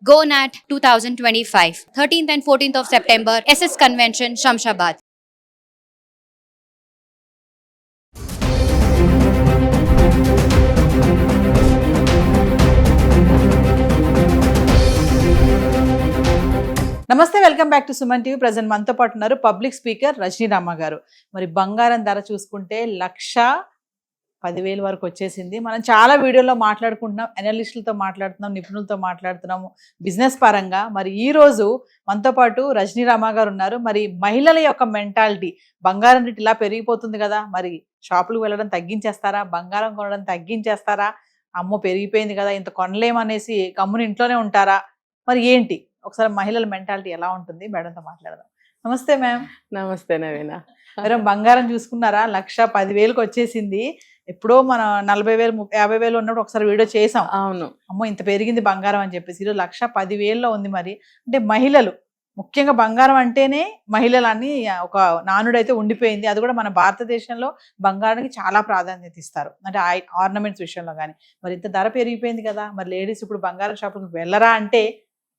GoNat 2025, 13th and 14th of September, SS Convention, Shamshabad. నమస్తే, welcome back to Suman TV. Present మనతో పాటు ఉన్నారు public speaker Rajani Rama గారు. మరి బంగారం ధర చూసుకుంటే 1,10,000 వరకు వచ్చేసింది. మనం చాలా వీడియోలో మాట్లాడుకుంటున్నాం, అనలిస్టులతో మాట్లాడుతున్నాం, నిపుణులతో మాట్లాడుతున్నాము బిజినెస్ పరంగా. మరి ఈ రోజు మనతో పాటు రజనీ రామ గారు ఉన్నారు. మరి మహిళల యొక్క మెంటాలిటీ, బంగారం రేటు ఇలా పెరిగిపోతుంది కదా, మరి షాపులకు వెళ్ళడం తగ్గించేస్తారా, బంగారం కొనడం తగ్గించేస్తారా, అమ్మో పెరిగిపోయింది కదా ఇంత కొనలేమనేసి గమ్మున ఇంట్లోనే ఉంటారా, మరి ఏంటి ఒకసారి మహిళల మెంటాలిటీ ఎలా ఉంటుంది మేడంతో మాట్లాడదాం. నమస్తే మ్యామ్. నమస్తే నవీన. మేడం, బంగారం చూసుకున్నారా? 1,10,000కి వచ్చేసింది. ఎప్పుడో మన 40,000 50,000 ఉన్నప్పుడు ఒకసారి వీడియో చేసాం. అవును, అమ్మో ఇంత పెరిగింది బంగారం అని చెప్పేసి. ఈరోజు 1,10,000లో ఉంది. మరి అంటే మహిళలు ముఖ్యంగా బంగారం అంటేనే మహిళలని ఒక నానుడైతే ఉండిపోయింది. అది కూడా మన భారతదేశంలో బంగారానికి చాలా ప్రాధాన్యత ఇస్తారు, అంటే ఆర్నమెంట్స్ విషయంలో కానీ. మరి ఇంత ధర పెరిగిపోయింది కదా, మరి లేడీస్ ఇప్పుడు బంగారం షాపులకు వెళ్ళరా అంటే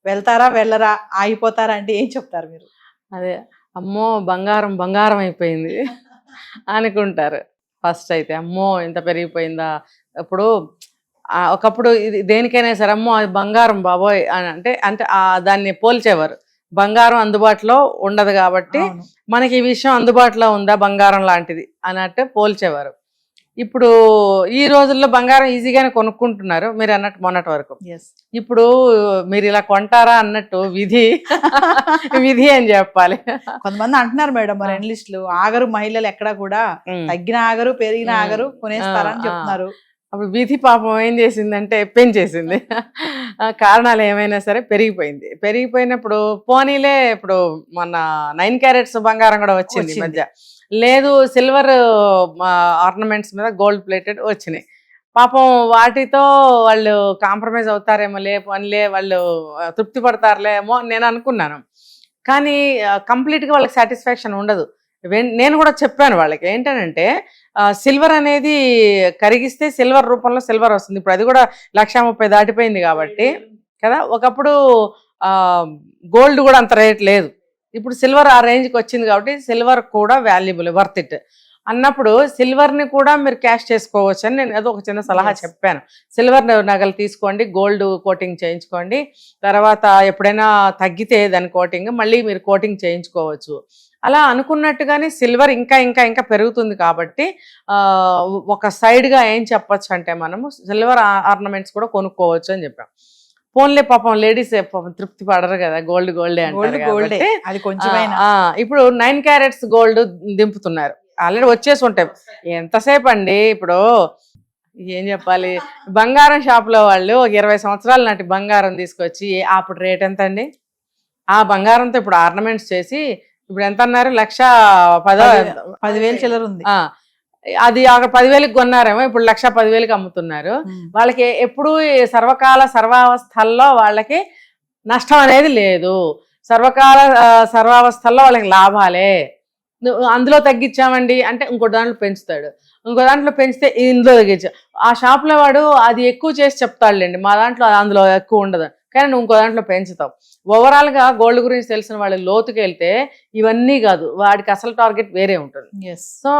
వెళ్తారా, వెళ్ళరా, ఆగిపోతారా అంటే ఏం చెప్తారు మీరు? అదే అమ్మో బంగారం బంగారం అయిపోయింది అనుకుంటారు ఫస్ట్ అయితే. అమ్మో ఇంత పెరిగిపోయిందా. ఇప్పుడు ఒకప్పుడు ఇది దేనికైనా సరే అమ్మో అది బంగారం బాబోయ్ అని అంటే దాన్ని పోల్చేవారు. బంగారం అందుబాటులో ఉండదు కాబట్టి మనకి ఈ విషయం అందుబాటులో ఉందా బంగారం లాంటిది అన్నట్టు పోల్చేవారు. ఇప్పుడు ఈ రోజుల్లో బంగారం ఈజీగానే కొనుక్కుంటున్నారు మీరు అన్నట్టు మొన్నటి వరకు. ఇప్పుడు మీరు ఇలా కొంటారా అన్నట్టు విధి విధి అని చెప్పాలి. కొంతమంది అంటున్నారు మేడం, మరి అనలిస్టులు ఆగరు, మహిళలు ఎక్కడ కూడా తగ్గిన ఆగరు, పెరిగిన ఆగరు, కొనేస్తారని చెప్తున్నారు. అప్పుడు విధి పాపం ఏం చేసిందంటే పెంచేసింది. కారణాలు ఏమైనా సరే పెరిగిపోయింది. పెరిగిపోయినప్పుడు పోనీలే, ఇప్పుడు మొన్న 9 క్యారెట్స్ బంగారం కూడా వచ్చింది మధ్య. లేదు సిల్వర్ ఆర్నమెంట్స్ మీద గోల్డ్ ప్లేటెడ్ వచ్చినాయి. పాపం వాటితో వాళ్ళు కాంప్రమైజ్ అవుతారేమో, పోనీలే వాళ్ళు తృప్తి పడతారులేమో నేను అనుకున్నాను. కానీ కంప్లీట్గా వాళ్ళకి సాటిస్ఫాక్షన్ ఉండదు. నేను కూడా చెప్పాను వాళ్ళకి ఏంటంటే సిల్వర్ అనేది కరిగిస్తే సిల్వర్ రూపంలో సిల్వర్ వస్తుంది. ఇప్పుడు అది కూడా 1,30,000 దాటిపోయింది కాబట్టి కదా. ఒకప్పుడు గోల్డ్ కూడా అంత రేట్ లేదు, ఇప్పుడు సిల్వర్ ఆ రేంజ్కి వచ్చింది కాబట్టి సిల్వర్ కూడా వాల్యుబుల్, వర్త్ ఇట్ అన్నప్పుడు సిల్వర్ని కూడా మీరు క్యాష్ చేసుకోవచ్చు అని నేను ఏదో ఒక చిన్న సలహా చెప్పాను. సిల్వర్ నగలు తీసుకోండి, గోల్డ్ కోటింగ్ చేయించుకోండి, తర్వాత ఎప్పుడైనా తగ్గితే దాని కోటింగ్ మళ్ళీ మీరు కోటింగ్ చేయించుకోవచ్చు. అలా అనుకున్నట్టుగానే సిల్వర్ ఇంకా ఇంకా ఇంకా పెరుగుతుంది కాబట్టి ఒక సైడ్గా ఏం చెప్పచ్చు అంటే మనము సిల్వర్ ఆర్నమెంట్స్ కూడా కొనుక్కోవచ్చు అని చెప్పాం. ఫోన్లే పాపం లేడీస్ తృప్తి పడరు కదా, గోల్డ్ గోల్డే అంటారు కాబట్టి ఇప్పుడు 9 క్యారెట్స్ గోల్డ్ దింపుతున్నారు. ఆల్రెడీ వచ్చేసి ఉంటాయి. ఎంతసేపు అండి, ఇప్పుడు ఏం చెప్పాలి, బంగారం షాప్లో వాళ్ళు 20 సంవత్సరాల నాటి బంగారం తీసుకొచ్చి అప్పుడు రేట్ ఎంత అండి, ఆ బంగారంతో ఇప్పుడు ఆర్నమెంట్స్ చేసి ఇప్పుడు ఎంత అన్నారు, 1,10,000 చిల్లర ఉంది. అది అక్కడ 10,000కి కొన్నారేమో, ఇప్పుడు 1,10,000కి అమ్ముతున్నారు. వాళ్ళకి ఎప్పుడు సర్వకాల సర్వావస్థల్లో వాళ్ళకి నష్టం అనేది లేదు. సర్వకాల సర్వావస్థల్లో వాళ్ళకి లాభాలే. అందులో తగ్గించామండి అంటే ఇంకో దాంట్లో పెంచుతాడు, ఇంకో దాంట్లో పెంచితే ఇందులో తగ్గించా. ఆ షాప్లో వాడు అది ఎక్కువ చేసి చెప్తాడులేండి, మా దాంట్లో అందులో ఎక్కువ ఉండదు, కానీ నువ్వు ఇంకో దాంట్లో పెంచుతావు. ఓవరాల్గా గోల్డ్ గురించి తెలిసిన వాళ్ళు లోతుకి వెళ్తే ఇవన్నీ కాదు, వాడికి అసలు టార్గెట్ వేరే ఉంటుంది. సో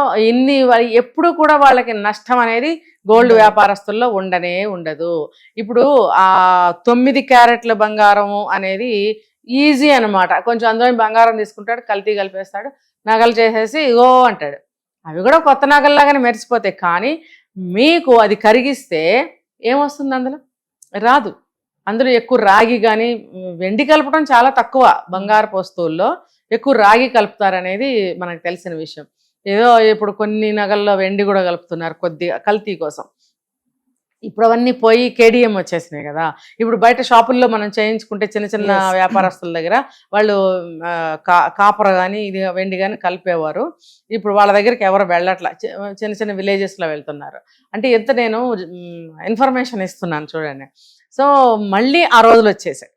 ఎప్పుడు కూడా వాళ్ళకి నష్టం అనేది గోల్డ్ వ్యాపారస్తుల్లో ఉండదు. ఇప్పుడు ఆ 9 క్యారెట్ల బంగారం అనేది ఈజీ అనమాట. కొంచెం అందులో బంగారం తీసుకుంటాడు, కల్తీ కలిపేస్తాడు, నగలు చేసేసి ఇగో అంటాడు. అవి కూడా కొత్త నగల్లాగానే మెరిసిపోతాయి. కానీ మీకు అది కరిగిస్తే ఏమొస్తుంది, అందులో రాదు. అందులో ఎక్కువ రాగి కానీ వెండి కలపడం చాలా తక్కువ, బంగారపు వస్తువుల్లో ఎక్కువ రాగి కలుపుతారనేది మనకు తెలిసిన విషయం. ఏదో ఇప్పుడు కొన్ని నగల్లో వెండి కూడా కలుపుతున్నారు కొద్దిగా కల్తీ కోసం. ఇప్పుడు అవన్నీ పోయి కేడిఎం వచ్చేసినాయి కదా. ఇప్పుడు బయట షాపుల్లో మనం చేయించుకుంటే చిన్న చిన్న వ్యాపారస్తుల దగ్గర వాళ్ళు కాపర్ కానీ ఇది వెండి కానీ కలిపేవారు. ఇప్పుడు వాళ్ళ దగ్గరికి ఎవరు వెళ్ళట్లా, చిన్న చిన్న విలేజెస్లో వెళ్తున్నారు. అంటే ఎంత నేను ఇన్ఫర్మేషన్ ఇస్తున్నాను చూడండి. సో మళ్ళీ ఆ రోజులు వచ్చేసాయి.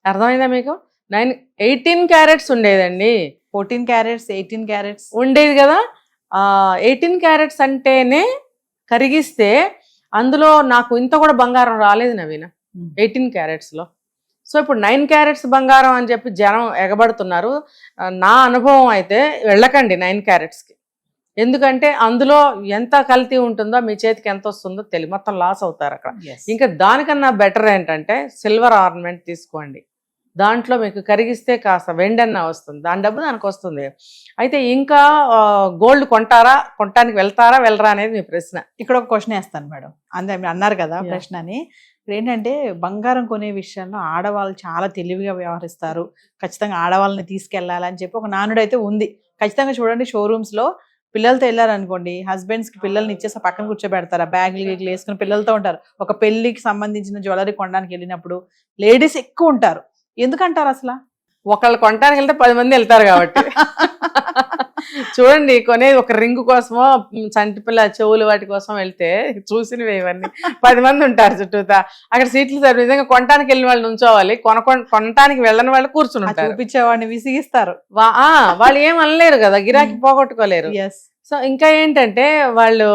అర్థమైందా మీకు? 18 క్యారెట్స్ ఉండేదండి, 14 క్యారెట్స్ 18 క్యారెట్స్ ఉండేది కదా. 18 క్యారెట్స్ అంటేనే కరిగిస్తే అందులో నాకు ఇంత కూడా బంగారం రాలేదు నవీన 18 క్యారెట్స్లో. సో ఇప్పుడు 9 క్యారెట్స్ బంగారం అని చెప్పి జనం ఎగబడుతున్నారు. నా అనుభవం అయితే వెళ్ళకండి 9 క్యారెట్స్కి. ఎందుకంటే అందులో ఎంత కల్తీ ఉంటుందో మీ చేతికి ఎంత వస్తుందో తెలియదు, మొత్తం లాస్ అవుతారు అక్కడ. ఇంకా దానికన్నా బెటర్ ఏంటంటే సిల్వర్ ఆర్నమెంట్ తీసుకోండి. దాంట్లో మీకు కరిగిస్తే కాస్త వెండన్న వస్తుంది, దాని డబ్బు దానికి వస్తుంది. అయితే ఇంకా గోల్డ్ కొనటానికి వెళ్తారా వెళ్ళరా అనేది మీ ప్రశ్న. ఇక్కడ ఒక క్వశ్చన్ వేస్తాను మేడం, మీరు అన్నారు కదా ప్రశ్న అని. ఇప్పుడు ఏంటంటే బంగారం కొనే విషయంలో ఆడవాళ్ళు చాలా తెలివిగా వ్యవహరిస్తారు, ఖచ్చితంగా ఆడవాళ్ళని తీసుకెళ్లాలని చెప్పి ఒక నానుడు అయితే ఉంది. ఖచ్చితంగా చూడండి, షోరూమ్స్లో పిల్లలతో వెళ్ళారనుకోండి, హస్బెండ్స్కి పిల్లల్ని ఇచ్చేసి పక్కన కూర్చోబెడతారు, బ్యాగులు గిగ్లు వేసుకుని పిల్లలతో ఉంటారు. ఒక పెళ్లికి సంబంధించిన జ్యువెలరీ కొనడానికి వెళ్ళినప్పుడు లేడీస్ ఎక్కువ ఉంటారు. ఎందుకంటారు అసలు? ఒకళ్ళు కొనడానికి వెళ్తే 10 మంది వెళ్తారు కాబట్టి. చూడండి, కొనేది ఒక రింగు కోసమో చంటి పిల్ల చెవులు వాటి కోసం వెళ్తే చూసినవి ఇవన్నీ 10 మంది ఉంటారు చుట్టూతా. అక్కడ సీట్లు సార్ నిజంగా కొనటానికి వెళ్ళిన వాళ్ళు నుంచోవాలి, కొనటానికి వెళ్ళని వాళ్ళు కూర్చుని ఉంటారు. చూపించేవాడిని విసిగిస్తారు. వాళ్ళు ఏం అనలేరు కదా, గిరాకీ పోగొట్టుకోలేరు. సో ఇంకా ఏంటంటే వాళ్ళు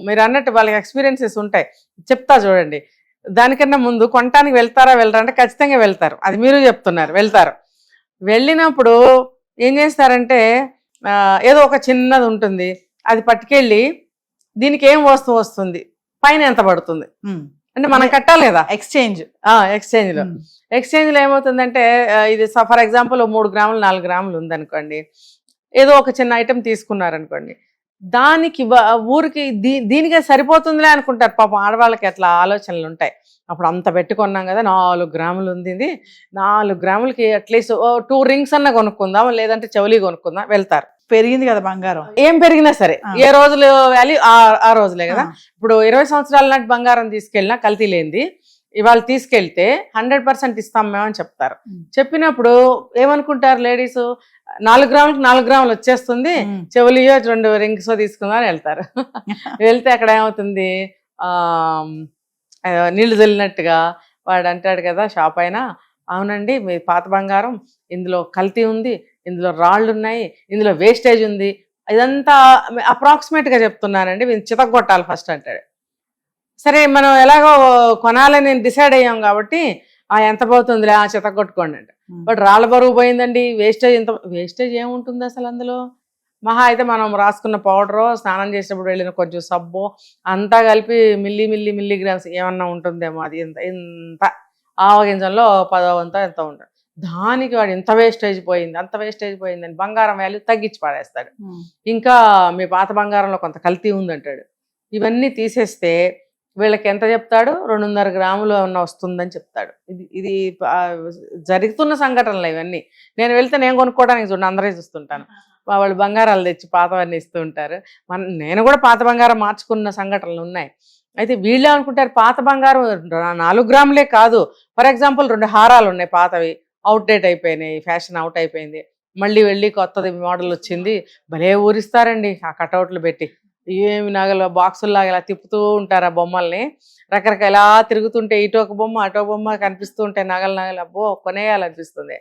మీరు అన్నట్టు వాళ్ళకి ఎక్స్పీరియన్సెస్ ఉంటాయి. చెప్తా చూడండి, దానికన్నా ముందు కొనటానికి వెళ్తారా వెళ్ళరా అంటే ఖచ్చితంగా వెళ్తారు. అది మీరు చెప్తున్నారు, వెళ్తారు. వెళ్ళినప్పుడు ఏం చేస్తారంటే ఏదో ఒక చిన్నది ఉంటుంది, అది పట్టుకెళ్ళి దీనికి ఏం వస్తువు వస్తుంది, పైన ఎంత పడుతుంది అంటే మనం కట్టాలి కదా ఎక్స్చేంజ్లో ఏమవుతుందంటే, ఇది ఫర్ ఎగ్జాంపుల్ 3 గ్రాములు 4 గ్రాములు ఉందనుకోండి, ఏదో ఒక చిన్న ఐటెం తీసుకున్నారనుకోండి, దానికి ఊరికి దీనికే సరిపోతుందిలే అనుకుంటారు. పాపం ఆడవాళ్ళకి అట్లా ఆలోచనలు ఉంటాయి. అప్పుడు అంత పెట్టుకున్నాం కదా, 4 గ్రాములు ఉంది, ఇది 4 గ్రాములకి అట్లీస్ట్ 2 రింగ్స్ అన్న కొనుక్కుందాం, లేదంటే చెవులి కొనుక్కుందాం, వెళ్తారు. పెరిగింది కదా బంగారం, ఏం పెరిగినా సరే ఏ రోజులు వాల్యూ ఆ రోజులే కదా. ఇప్పుడు 20 సంవత్సరాల నాటి బంగారం తీసుకెళ్ళినా కల్తీ లేనిది ఇవాళ తీసుకెళ్తే 100% ఇస్తాం మేమని చెప్తారు. చెప్పినప్పుడు ఏమనుకుంటారు లేడీస్, 4 గ్రాములకు 4 గ్రాములు వచ్చేస్తుంది, చెవులియో 2 రింగ్స్ తీసుకుందామని వెళ్తారు. వెళ్తే అక్కడ ఏమవుతుంది, నీళ్లు చల్లినట్టుగా వాడు అంటాడు కదా షాప్ అయినా, అవునండి మీ పాత బంగారం, ఇందులో కల్తీ ఉంది, ఇందులో రాళ్ళు ఉన్నాయి, ఇందులో వేస్టేజ్ ఉంది, ఇదంతా అప్రాక్సిమేట్గా చెప్తున్నానండి, మీరు చితగొట్టాలి ఫస్ట్ అంటాడు. సరే మనం ఎలాగో కొనాలని డిసైడ్ అయ్యాం కాబట్టి ఎంత పోతుందిలే చితగొట్టుకోండి అంటే, బట్ రాళ్ళ బరువు పోయిందండి, వేస్టేజ్ ఏముంటుంది అసలు అందులో? మహా అయితే మనం రాసుకున్న పౌడరు, స్నానం చేసినప్పుడు వెళ్ళిన కొంచెం సబ్బు అంతా కలిపి మిల్లీగ్రామ్స్ ఏమన్నా ఉంటుందేమో, అది ఇంత ఆవగింజల్లో 10వ వంతో ఎంత ఉంటుంది. దానికి వాడు ఇంత వేస్టేజ్ పోయింది, అంత వేస్టేజ్ పోయిందని బంగారం వాల్యూ తగ్గించి పాడేస్తాడు. ఇంకా మీ పాత బంగారంలో కొంత కల్తీ ఉందంటాడు. ఇవన్నీ తీసేస్తే వీళ్ళకి ఎంత చెప్తాడు, 2.5 గ్రాములు ఏమన్నా వస్తుందని చెప్తాడు. ఇది జరుగుతున్న సంఘటనలు ఇవన్నీ. నేను వెళ్తే నేను కొనుక్కోవడానికి చూడండి, అందరే చూస్తుంటాను, వాళ్ళు బంగారాలు తెచ్చి పాతవన్నీ ఇస్తూ ఉంటారు. నేను కూడా పాత బంగారం మార్చుకున్న సంఘటనలు ఉన్నాయి. అయితే వీళ్ళు అనుకుంటారు పాత బంగారం 4 గ్రాములే కాదు, ఫర్ ఎగ్జాంపుల్ 2 హారాలు ఉన్నాయి పాతవి, అవుట్డేట్ అయిపోయినాయి, ఫ్యాషన్ అవుట్ అయిపోయింది, మళ్ళీ వెళ్ళి కొత్తది మోడల్ వచ్చింది, భలే ఊరిస్తారండి ఆ కటౌట్లు పెట్టి, ఏమి నగలు బాక్సుల్లాగా ఇలా తిప్పుతూ ఉంటారు ఆ బొమ్మల్ని, రకరకాల ఇలా తిరుగుతుంటే ఇటు ఒక బొమ్మ అటో బొమ్మ కనిపిస్తూ ఉంటాయి, నగలు అబ్బో కొనేయాలనిపిస్తుంది.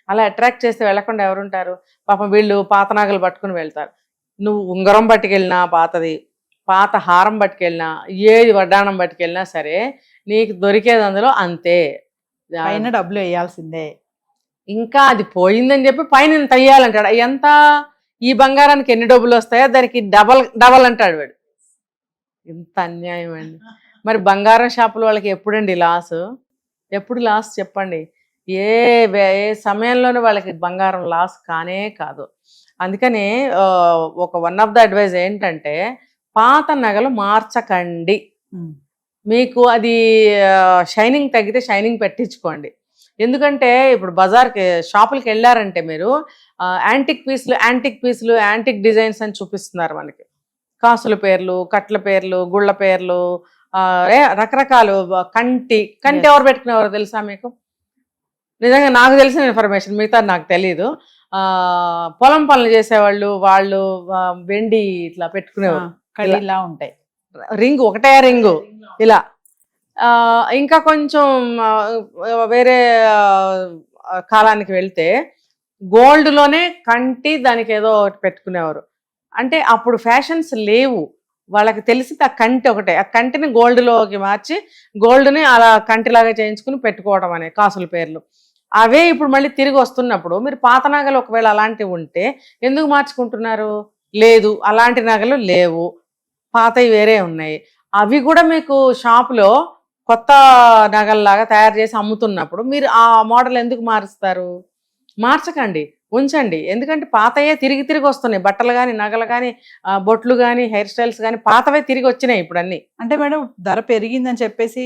అలా అట్రాక్ట్ చేస్తే వెళ్లకుండా ఎవరుంటారు? పాపం వీళ్ళు పాత నగలు పట్టుకుని వెళ్తారు. నువ్వు ఉంగరం పట్టుకెళ్ళినా పాతది, పాత హారం పట్టుకెళ్ళినా, ఏది వడ్డాణం పట్టుకెళ్ళినా సరే నీకు దొరికేది అందులో అంతే, పైన డబ్బులు వేయాల్సిందే. ఇంకా అది పోయిందని చెప్పి పైన ఇంత వేయాలంటాడు. ఎంత ఈ బంగారానికి ఎన్ని డబ్బులు వస్తాయో దానికి డబల్ అంటాడు వాడు. ఇంత అన్యాయం అండి. మరి బంగారం షాపుల వాళ్ళకి ఎప్పుడండి లాస్? ఎప్పుడు లాస్ చెప్పండి? ఏ సమయంలోనూ వాళ్ళకి బంగారం లాస్ కానే కాదు. అందుకని వన్ ఆఫ్ ద అడ్వైజ్ ఏంటంటే, పాత నగలు మార్చకండి. మీకు అది షైనింగ్ తగ్గితే షైనింగ్ పెట్టించుకోండి. ఎందుకంటే ఇప్పుడు బజార్కి షాపులకి వెళ్ళారంటే మీరు యాంటిక్ పీసులు యాంటిక్ డిజైన్స్ అని చూపిస్తున్నారు మనకి. కాసుల పేర్లు, కట్ల పేర్లు, గుళ్ళ పేర్లు, రకరకాలు. కంటి ఎవరు పెట్టుకునేవారు తెలుసా మీకు? నిజంగా నాకు తెలిసిన ఇన్ఫర్మేషన్, మిగతా నాకు తెలీదు. పొలం పనులు చేసేవాళ్ళు, వాళ్ళు వెండి ఇట్లా పెట్టుకునేవారు, ఇలా ఉంటాయి రింగు, ఒకటే రింగు ఇలా. ఇంకా కొంచెం వేరే కాలానికి వెళ్తే గోల్డ్లోనే కంటి దానికి ఏదో ఒకటి పెట్టుకునేవారు. అంటే అప్పుడు ఫ్యాషన్స్ లేవు, వాళ్ళకి తెలిసి ఆ కంటి ఒకటే, ఆ కంటిని గోల్డ్లోకి మార్చి గోల్డ్ని అలా కంటిలాగా చేయించుకుని పెట్టుకోవడం అనే కాసుల పేర్లు. అవే ఇప్పుడు మళ్ళీ తిరిగి వస్తున్నప్పుడు మీరు పాత నగలు ఒకవేళ అలాంటివి ఉంటే ఎందుకు మార్చుకుంటున్నారు? లేదు, అలాంటి నగలు లేవు, పాతవి వేరే ఉన్నాయి. అవి కూడా మీకు షాపులో కొత్త నగల్లాగా తయారు చేసి అమ్ముతున్నప్పుడు మీరు ఆ మోడల్ ఎందుకు మారుస్తారు? మార్చకండి, ఉంచండి. ఎందుకంటే పాతయే తిరిగి తిరిగి వస్తున్నాయి. బట్టలు కానీ, నగలు కానీ, బొట్లు కానీ, హెయిర్ స్టైల్స్ కానీ పాతవే తిరిగి వచ్చినాయి ఇప్పుడు అన్ని. అంటే మేడం ధర పెరిగిందని చెప్పేసి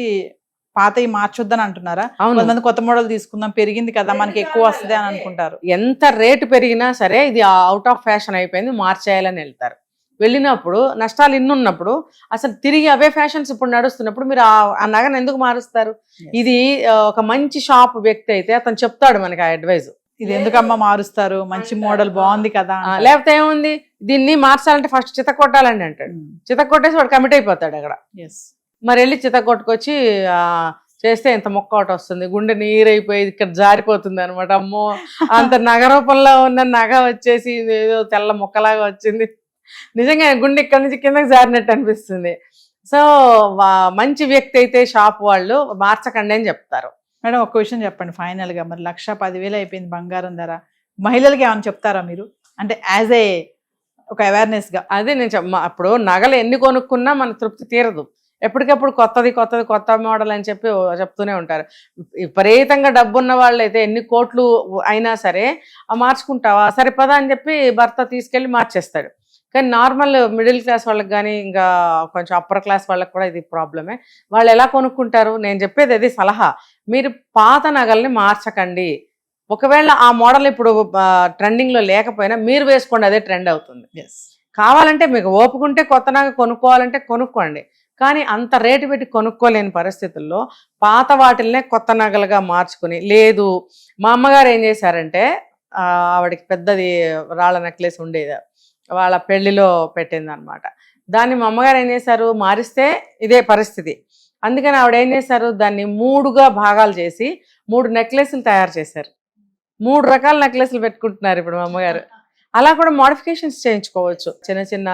పాతవి మార్చొద్దని అంటున్నారా? అవును, కొంతమంది కొత్త మోడల్ తీసుకుందాం, పెరిగింది కదా మనకి ఎక్కువ వస్తుంది అని అనుకుంటారు. ఎంత రేటు పెరిగినా సరే ఇది అవుట్ ఆఫ్ ఫ్యాషన్ అయిపోయింది, మార్చేయాలని వెళ్తారు. వెళ్ళినప్పుడు నష్టాలు ఇన్నున్నప్పుడు అసలు తిరిగి అవే ఫ్యాషన్స్ ఇప్పుడు నడుస్తున్నప్పుడు మీరు ఆ నగను ఎందుకు మారుస్తారు? ఇది ఒక మంచి షాప్ వ్యక్తి అయితే అతను చెప్తాడు మనకి ఆ అడ్వైజ్. ఇది ఎందుకమ్మా మారుస్తారు, మంచి మోడల్ బాగుంది కదా. లేకపోతే ఏముంది, దీన్ని మార్చాలంటే ఫస్ట్ చితకొట్టాలండి అంటాడు. చితకొట్టేసి వాడు కమిట్ అయిపోతాడు అక్కడ. మరి వెళ్ళి చితకొట్టుకొచ్చి చేస్తే ఇంత మొక్క ఒకటి వస్తుంది, గుండె నీరైపోయి ఇక్కడ జారిపోతుంది అనమాట. అమ్మో, అంత నగరూపంలో ఉన్న నగ వచ్చేసి ఏదో తెల్ల మొక్కలాగా వచ్చింది, నిజంగా గుండె ఇక్కడ నుంచి కిందకి జారినట్టు అనిపిస్తుంది. సో మంచి వ్యక్తి అయితే షాప్ వాళ్ళు మార్చకండి అని చెప్తారు. మేడం ఒక విషయం చెప్పండి ఫైనల్ గా, మరి 1,10,000 అయిపోయింది బంగారం ధర, మహిళలకి ఏమైనా చెప్తారా మీరు? అంటే యాజ్ ఏ ఒక అవేర్నెస్ గా. అదే నేను అప్పుడు నగలు ఎన్ని కొనుక్కున్నా మన తృప్తి తీరదు. ఎప్పటికప్పుడు కొత్త మోడల్ అని చెప్పి చెప్తూనే ఉంటారు. విపరీతంగా డబ్బున్న వాళ్ళు అయితే ఎన్ని కోట్లు అయినా సరే మార్చుకుంటావా, సరిపదా అని చెప్పి భర్త తీసుకెళ్ళి మార్చేస్తాడు. కానీ నార్మల్ మిడిల్ క్లాస్ వాళ్ళకి కానీ ఇంకా కొంచెం అప్పర్ క్లాస్ వాళ్ళకి కూడా ఇది ప్రాబ్లమే. వాళ్ళు ఎలా కొనుక్కుంటారు? నేను చెప్పేది అది సలహా, మీరు పాత నగల్ని మార్చకండి. ఒకవేళ ఆ మోడల్ ఇప్పుడు ట్రెండింగ్లో లేకపోయినా మీరు వేసుకోండి, అదే ట్రెండ్ అవుతుంది. కావాలంటే మీకు ఓపుకుంటే కొత్త నగ కొనుక్కోవాలంటే కొనుక్కోండి, కానీ అంత రేటు పెట్టి కొనుక్కోలేని పరిస్థితుల్లో పాత వాటిల్నే కొత్త నగలుగా మార్చుకుని. లేదు, మా అమ్మగారు ఏం చేశారంటే ఆవిడకి పెద్దది రాళ్ళ నెక్లెస్ ఉండేది, వాళ్ళ పెళ్లిలో పెట్టింది అనమాట. దాన్ని మా అమ్మగారు ఏం చేశారు, మారిస్తే ఇదే పరిస్థితి. అందుకని ఆవిడ ఏం చేశారు, దాన్ని 3గా భాగాలు చేసి 3 నెక్లెస్లు తయారు చేశారు. 3 రకాల నెక్లెస్లు పెట్టుకుంటున్నారు ఇప్పుడు మా అమ్మగారు. అలా కూడా మోడిఫికేషన్స్ చేయించుకోవచ్చు. చిన్న చిన్న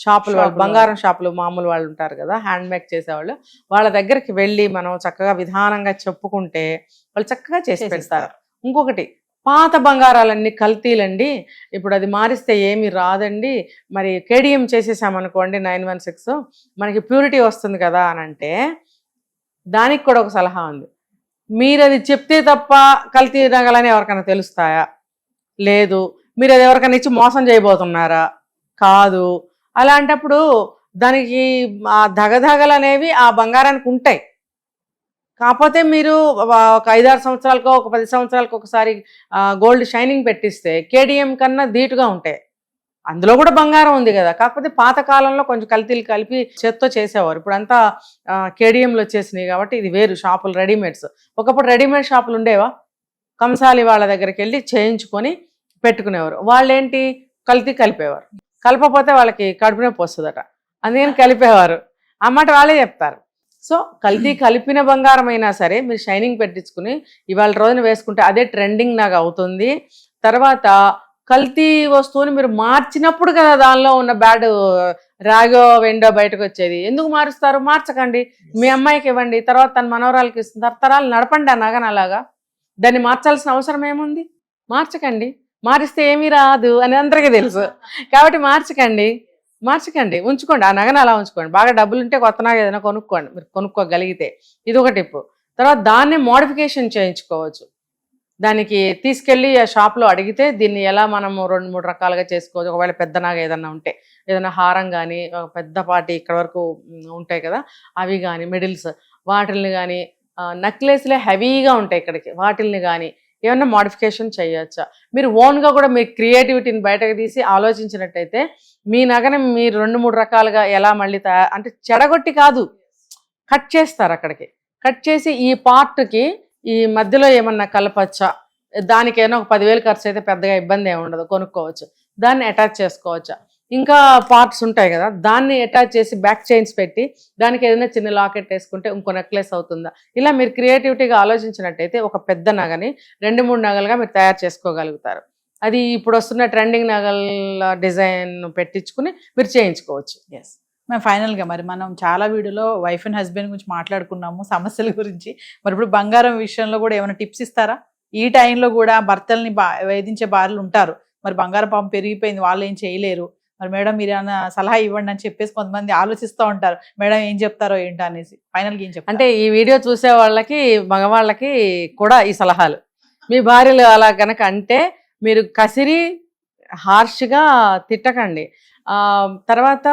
షాపులు వాళ్ళు, బంగారం షాపులు మామూలు వాళ్ళు ఉంటారు కదా, హ్యాండ్ మేక్ చేసేవాళ్ళు, వాళ్ళ దగ్గరికి వెళ్ళి మనం చక్కగా విధానంగా చెప్పుకుంటే వాళ్ళు చక్కగా చేసి పెడతారు. ఇంకొకటి, పాత బంగారాలన్నీ కల్తీలండి, ఇప్పుడు అది మారిస్తే ఏమీ రాదండి, మరి కేడిఎం చేసేసామనుకోండి 916 మనకి ప్యూరిటీ వస్తుంది కదా అని అంటే, దానికి కూడా ఒక సలహా ఉంది. మీరు అది చెప్తే తప్ప కల్తీ నగలని ఎవరికైనా తెలుస్తాయా? లేదు. మీరు అది ఎవరికైనా ఇచ్చి మోసం చేయబోతున్నారా? కాదు. అలాంటప్పుడు దానికి ఆ దగదగలు అనేవి ఆ బంగారానికి ఉంటాయి. కాకపోతే మీరు ఒక 5-6 సంవత్సరాలకో ఒక 10 సంవత్సరాలకు ఒకసారి గోల్డ్ షైనింగ్ పెట్టిస్తే కేడిఎం కన్నా ధీటుగా ఉంటాయి. అందులో కూడా బంగారం ఉంది కదా, కాకపోతే పాతకాలంలో కొంచెం కల్తీలు కలిపి చేత్తో చేసేవారు. ఇప్పుడు అంతా కేడిఎంలు వచ్చేసినాయి కాబట్టి ఇది వేరు. షాపులు రెడీమేడ్స్, ఒకప్పుడు రెడీమేడ్ షాపులు ఉండేవా, కంసాలి వాళ్ళ దగ్గరికి వెళ్ళి చేయించుకొని పెట్టుకునేవారు. వాళ్ళు ఏంటి, కల్తీ కలిపేవారు. కలపకపోతే వాళ్ళకి కడుపు నొప్పి వస్తుందట, అందుకని కలిపేవారు. ఆ మాట వాళ్ళే చెప్తారు. సో కల్తీ కలిపిన బంగారం అయినా సరే మీరు షైనింగ్ పెట్టించుకుని ఇవాళ రోజున వేసుకుంటే అదే ట్రెండింగ్ నాకు అవుతుంది. తర్వాత కల్తీ వస్తువుని మీరు మార్చినప్పుడు కదా దానిలో ఉన్న బ్యాడ్ రాగో వెండో బయటకు వచ్చేది. ఎందుకు మారుస్తారు? మార్చకండి, మీ అమ్మాయికి ఇవ్వండి, తర్వాత తన మనవరాలకి ఇస్తుంది, తరతరాలు నడపండి ఆ నగను. అలాగా దాన్ని మార్చాల్సిన అవసరం ఏముంది? మార్చకండి. మారిస్తే ఏమీ రాదు అని అందరికీ తెలుసు కాబట్టి మార్చకండి, ఉంచుకోండి ఆ నగను, అలా ఉంచుకోండి. బాగా డబ్బులుంటే కొత్త నగ ఏదైనా కొనుక్కోండి, మీరు కొనుక్కోగలిగితే. ఇది ఒక టిప్పు. తర్వాత దాన్ని మోడిఫికేషన్ చేయించుకోవచ్చు. దానికి తీసుకెళ్ళి ఆ షాప్లో అడిగితే దీన్ని ఎలా మనము 2-3 రకాలుగా చేసుకోవచ్చు. ఒకవేళ పెద్ద నగ ఏదన్నా ఉంటే, ఏదైనా హారం కానీ, పెద్ద పాటి ఇక్కడ వరకు ఉంటాయి కదా అవి కానీ, మిడిల్స్ వాటిల్ని కానీ, నెక్లెస్లే హెవీగా ఉంటాయి ఇక్కడికి, వాటిల్ని కానీ ఏమన్నా మోడిఫికేషన్ చేయొచ్చా? మీరు ఓన్గా కూడా మీ క్రియేటివిటీని బయటకు తీసి ఆలోచించినట్టయితే మీ నగని మీరు 2-3 రకాలుగా ఎలా మళ్ళీ అంటే చెడగొట్టి కాదు, కట్ చేస్తారు. అక్కడికి కట్ చేసి ఈ పార్ట్కి ఈ మధ్యలో ఏమన్నా కలపచ్చా, దానికైనా ఒక 10,000 ఖర్చు అయితే పెద్దగా ఇబ్బంది ఏమి ఉండదు, కొనుక్కోవచ్చు. దాన్ని అటాచ్ చేసుకోవచ్చా? ఇంకా పార్ట్స్ ఉంటాయి కదా, దాన్ని అటాచ్ చేసి బ్యాక్ చైన్స్ పెట్టి దానికి ఏదైనా చిన్న లాకెట్ వేసుకుంటే ఇంకో నెక్లెస్ అవుతుందా? ఇలా మీరు క్రియేటివిటీగా ఆలోచించినట్టయితే ఒక పెద్ద నగని 2-3 నగలుగా మీరు తయారు చేసుకోగలుగుతారు. అది ఇప్పుడు వస్తున్న ట్రెండింగ్ నగల డిజైన్ పెట్టించుకుని మీరు చేయించుకోవచ్చు. మేము ఫైనల్గా మరి మనం చాలా వీడియోలో వైఫ్ అండ్ హస్బెండ్ గురించి మాట్లాడుకున్నాము, సమస్యల గురించి. మరి ఇప్పుడు బంగారం విషయంలో కూడా ఏమైనా టిప్స్ ఇస్తారా? ఈ టైంలో కూడా భర్తల్ని వేధించే భార్యలు ఉంటారు. మరి బంగారం పాపం పెరిగిపోయింది, వాళ్ళు ఏం చేయలేరు. మరి మేడం మీరు ఏమైనా సలహా ఇవ్వండి అని చెప్పేసి కొంతమంది ఆలోచిస్తూ ఉంటారు. మేడం ఏం చెప్తారో ఏంటో అనేసి ఫైనల్గా ఏం చెప్తారు? అంటే ఈ వీడియో చూసే వాళ్ళకి మగవాళ్ళకి కూడా ఈ సలహాలు, మీ భార్యలు అలా గనక అంటే మీరు కసిరి హార్ష్గా తిట్టకండి. తర్వాత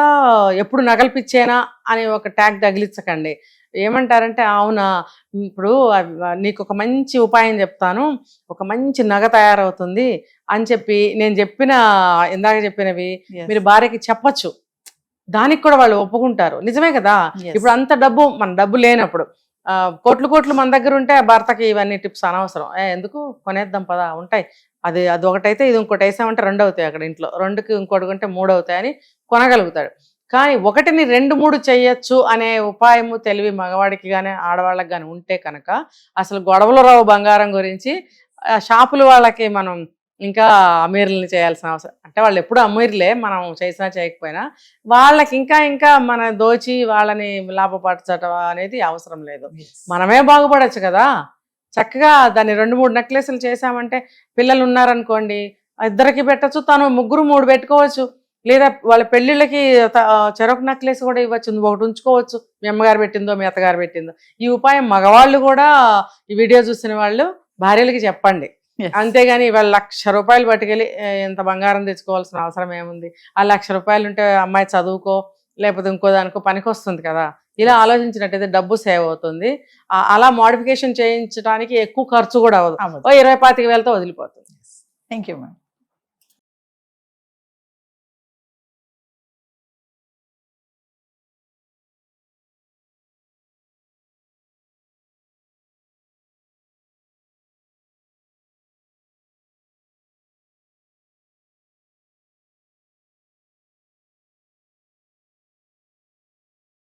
ఎప్పుడు నగలిపిచ్చేనా అని ఒక ట్యాగ్ తగిలించకండి. ఏమంటారంటే అవునా ఇప్పుడు నీకు ఒక మంచి ఉపాయం చెప్తాను, ఒక మంచి నగ తయారవుతుంది అని చెప్పి నేను ఇందాక చెప్పినవి మీరు భార్యకి చెప్పచ్చు. దానికి కూడా వాళ్ళు ఒప్పుకుంటారు. నిజమే కదా. ఇప్పుడు అంత మన డబ్బు లేనప్పుడు కోట్లు మన దగ్గర ఉంటే భర్తకి ఇవన్నీ టిప్స్ అనవసరం. ఎందుకు కొనేద్దాం పదా ఉంటాయి, అది ఒకటైతే ఇది ఇంకోటి వేసామంటే 2 అవుతాయి అక్కడ ఇంట్లో, 2కి ఇంకోటి కొంటే 3 అవుతాయని కొనగలుగుతాడు. కానీ 1ని 2, 3 చెయ్యొచ్చు అనే ఉపాయము తెలివి మగవాడికి కానీ ఆడవాళ్ళకి కానీ ఉంటే కనుక అసలు గొడవలు రావు బంగారం గురించి. షాపులు వాళ్ళకి మనం ఇంకా అమీర్లని చేయాల్సిన అవసరం, అంటే వాళ్ళు ఎప్పుడు అమీర్లే, మనం చేసినా చేయకపోయినా వాళ్ళకి ఇంకా మన దోచి వాళ్ళని లాభపరచడం అనేది అవసరం లేదు. మనమే బాగుపడచ్చు కదా. చక్కగా దాన్ని 2, 3 నెక్లెస్లు చేసామంటే పిల్లలు ఉన్నారనుకోండి, 2కి పెట్టచ్చు, తను 3, 3 పెట్టుకోవచ్చు. లేదా వాళ్ళ పెళ్ళిళ్ళకి చెరొక నెక్లెస్ కూడా ఇవ్వచ్చు, ఒకటి ఉంచుకోవచ్చు, మీ అమ్మగారు పెట్టిందో మీ అత్తగారు పెట్టిందో. ఈ ఉపాయం మగవాళ్ళు కూడా ఈ వీడియో చూసిన వాళ్ళు భార్యలకి చెప్పండి. అంతేగాని ఇవాళ 1,00,000 రూపాయలు పట్టుకెళ్ళి ఇంత బంగారం తెచ్చుకోవాల్సిన అవసరం ఏముంది, ఆ 1,00,000 రూపాయలు ఉంటే అమ్మాయి చదువుకో లేకపోతే ఇంకో దానికో పనికి వస్తుంది కదా. ఇలా ఆలోచించినట్టయితే డబ్బు సేవ్ అవుతుంది. అలా మోడిఫికేషన్ చేయించడానికి ఎక్కువ ఖర్చు కూడా అవ్వదు. 20-25 వేలతో వదిలిపోతుంది. Thank you ma'am.